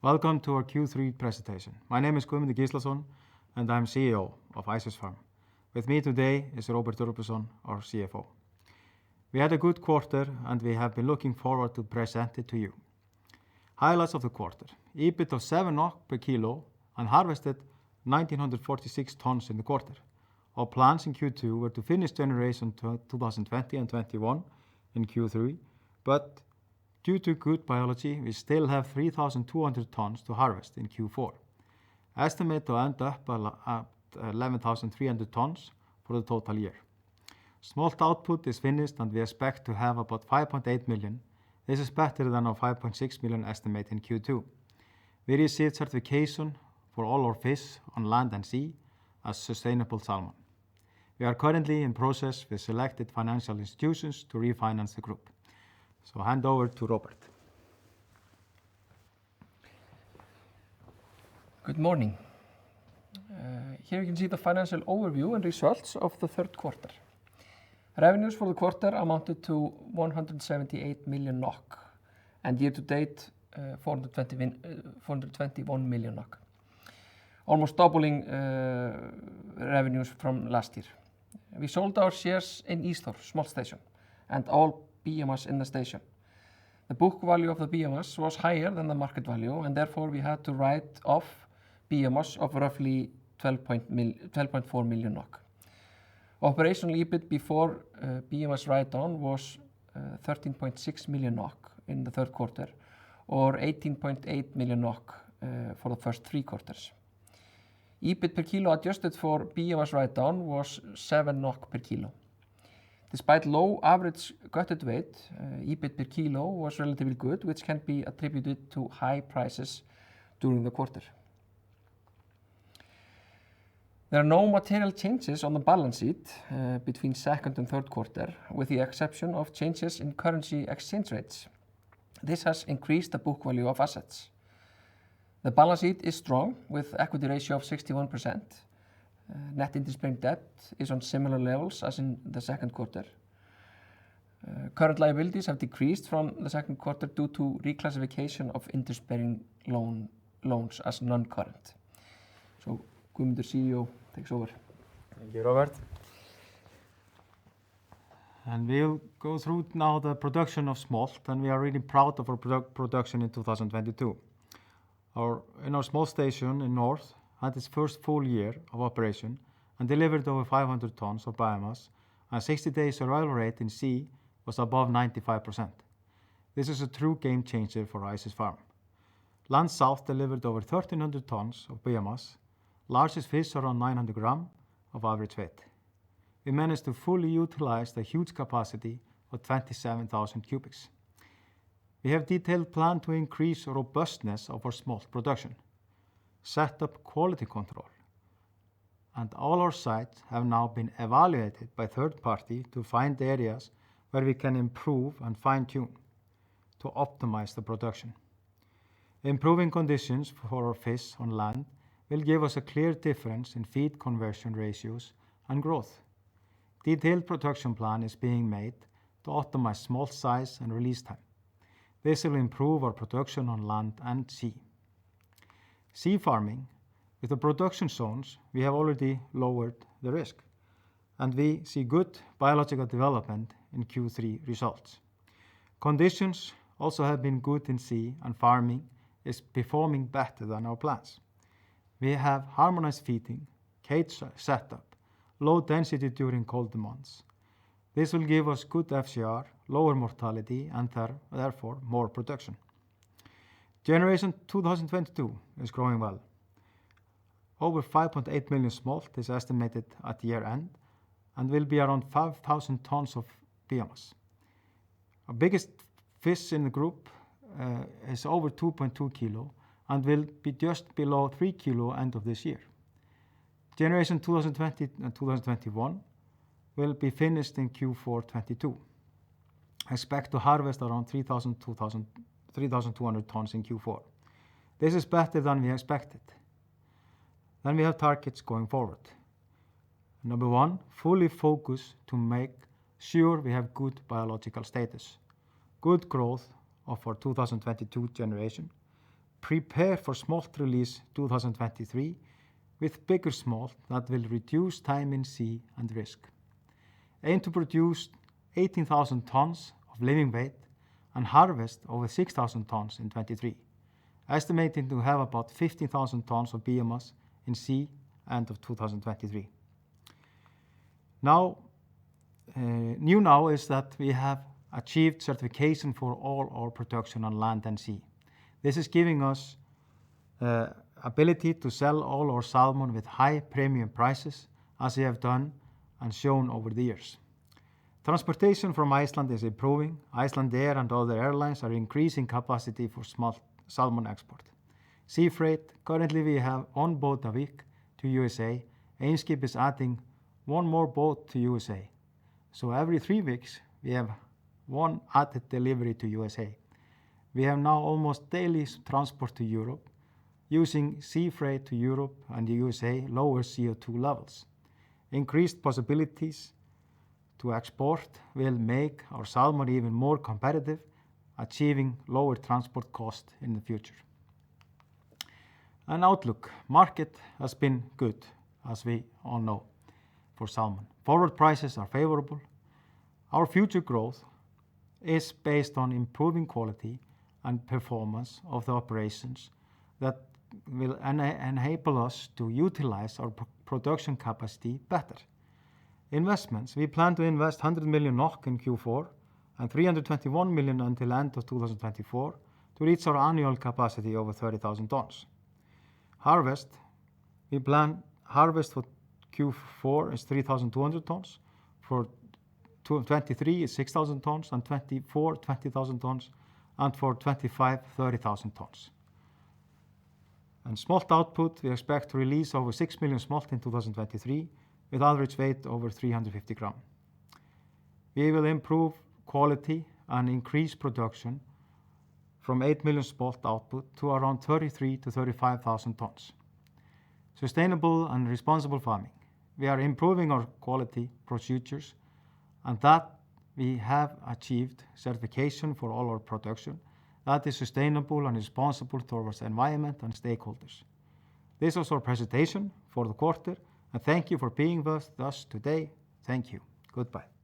Welcome to our Q3 presentation. My name is Guðmundur Gíslason and I'm CEO of Ices Farm. With me today is Róbert Urbason, our CFO. We had a good quarter and we have been looking forward to present it to you. Highlights of the quarter: EBIT of 7 NOK per kilo and harvested 1946 tons in the quarter. Our plans in Q2 were to finish generation 2020 and 21 in Q3, but due to good biology, we still have 3,200 tons to harvest in Q4. Estimate to end up at 11,300 tons for the total year. Smolt output is finished and we expect to have about 5.8 million. This is better than our 5.6 million estimate in Q2. We received certification for all our fish on land and sea as sustainable salmon. We are currently in process with selected financial institutions to refinance the group. So hand over to Róbert. Good morning. Here you can see the financial overview and results of the third quarter. Revenues for the quarter amounted to 178 million NOK and year to date 421 million NOK. Almost doubling revenues from last year. We sold our shares in Ísþór smolt station and all biomass in the station. The book value of the biomass was higher than the market value and therefore we had to write off biomass of roughly 12.4 million NOK. Operational EBIT before biomass write-down was 13.6 million NOK in the third quarter or 18.8 million NOK for the first three quarters. EBIT per kilo adjusted for biomass write-down was 7 NOK per kilo. Despite low average gutted weight, EBIT per kilo was relatively good, which can be attributed to high prices during the quarter. There are no material changes on the balance sheet between second and third quarter, with the exception of changes in currency exchange rates. This has increased the book value of assets. The balance sheet is strong with equity ratio of 61%. Net interest-bearing debt is on similar levels as in the second quarter. Current liabilities have decreased from the second quarter due to reclassification of interest-bearing loans as non-current. So Guðmundur, CEO, takes over. Thank you, Róbert. And we'll go through now the production of smolt, and we are really proud of our production in 2022. In our smolt station in North had its first full year of operation and delivered over 500 tons of biomass, and 60-day survival rate in sea was above 95%. This is a true game changer for Ices Farm. Land South delivered over 1,300 tons of biomass, largest fish around 900 grams of average weight. We managed to fully utilize the huge capacity of 27,000 cubics. We have detailed plan to increase robustness of our smolt production, set up quality control, and all our sites have now been evaluated by third party to find areas where we can improve and fine-tune to optimize the production. Improving conditions for our fish on land will give us a clear difference in feed conversion ratios and growth. Detailed production plan is being made to optimize smolt size and release time. This will improve our production on land and sea. Sea farming, with the production zones, we have already lowered the risk, and we see good biological development in Q3 results. Conditions also have been good in sea, and farming is performing better than our plans. We have harmonized feeding, cage setup, low density during colder months. This will give us good FCR, lower mortality, and therefore more production. Generation 2022 is growing well. Over 5.8 million smolt is estimated at year end and will be around 5,000 tons of biomass. Our biggest fish in the group is over 2.2 kilo and will be just below 3 kilo end of this year. Generation 2020 and 2021 will be finished in Q4 22. I expect to harvest around 3,200 tons in Q4. This is better than we expected. Then we have targets going forward. Number one, fully focus to make sure we have good biological status, good growth of our 2022 generation, prepare for smolt release 2023 with bigger smolt that will reduce time in sea and risk. Aim to produce 18,000 tons of living weight and harvest over 6,000 tons in 23, estimating to have about 15,000 tons of biomass in sea end of 2023. New now is that we have achieved certification for all our production on land and sea. This is giving us ability to sell all our salmon with high premium prices, as we have done and shown over the years. Transportation from Iceland is improving. Icelandair and other airlines are increasing capacity for small salmon export. Sea freight, currently we have one boat a week to USA. Eimskip is adding one more boat to USA. So every 3 weeks we have one added delivery to USA. We have now almost daily transport to Europe. Using sea freight to Europe and the USA lowers CO2 levels. Increased possibilities to export will make our salmon even more competitive, achieving lower transport cost in the future. An outlook. Market has been good, as we all know, for salmon. Forward prices are favorable. Our future growth is based on improving quality and performance of the operations that will enable us to utilize our production capacity better. Investments. We plan to invest 100 million NOK in Q4 and 321 million until end of 2024 to reach our annual capacity over 30,000 tons. Harvest. We plan harvest for Q4 is 3,200 tons. For 23 is 6,000 tons, and 24, 20,000 tons, and for 25, 30,000 tons. And smolt output, we expect to release over 6 million smolt in 2023 with average weight over 350 grams. We will improve quality and increase production from 8 million smolt output to around 33 to 35,000 tons. Sustainable and responsible farming. We are improving our quality procedures, and that we have achieved certification for all our production that is sustainable and responsible towards the environment and stakeholders. This was our presentation for the quarter, and thank you for being with us today. Thank you. Goodbye.